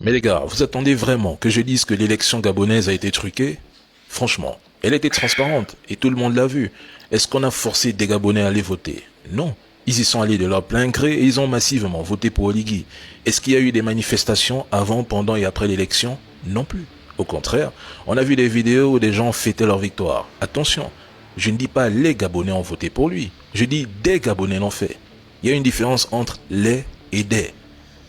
Mais les gars, vous attendez vraiment que je dise que l'élection gabonaise a été truquée? Franchement, elle était transparente et tout le monde l'a vu. Est-ce qu'on a forcé des Gabonais à aller voter? Non. Ils y sont allés de leur plein gré et ils ont massivement voté pour Oligui. Est-ce qu'il y a eu des manifestations avant, pendant et après l'élection? Non plus. Au contraire, on a vu des vidéos où des gens fêtaient leur victoire. Attention, je ne dis pas les Gabonais ont voté pour lui. Je dis des Gabonais l'ont fait. Il y a une différence entre les et des.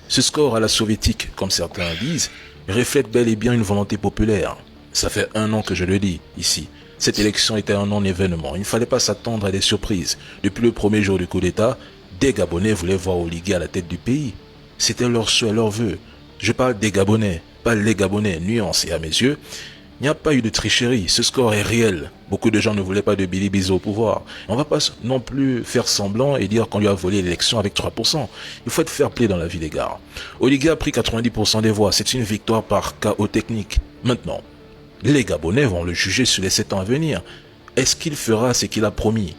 Ce score à la soviétique, comme certains disent, reflète bel et bien une volonté populaire. Ça fait 1 an que je le dis, ici. Cette élection était un non-événement. Il ne fallait pas s'attendre à des surprises. Depuis le premier jour du coup d'État, des Gabonais voulaient voir Oligui à la tête du pays. C'était leur souhait, leur vœu. Je parle des Gabonais, pas les Gabonais, nuance. Et à mes yeux, il n'y a pas eu de tricherie. Ce score est réel. Beaucoup de gens ne voulaient pas de Billy Bizo au pouvoir. On ne va pas non plus faire semblant et dire qu'on lui a volé l'élection avec 3%. Il faut être fair-play dans la vie des gars. Oligui a pris 90% des voix. C'est une victoire par chaos technique. Maintenant, les Gabonais vont le juger sur les 7 ans à venir. Est-ce qu'il fera ce qu'il a promis?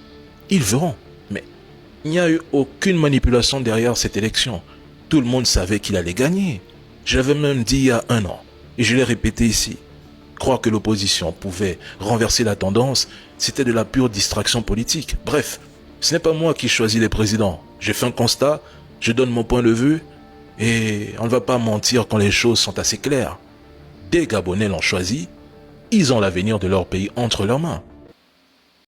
Ils verront. Mais il n'y a eu aucune manipulation derrière cette élection. Tout le monde savait qu'il allait gagner. Je l'avais même dit il y a 1 an. Et je l'ai répété ici. Croire que l'opposition pouvait renverser la tendance, c'était de la pure distraction politique. Bref, ce n'est pas moi qui choisis les présidents. J'ai fait un constat, je donne mon point de vue, et on ne va pas mentir quand les choses sont assez claires. Des Gabonais l'ont choisi, ils ont l'avenir de leur pays entre leurs mains.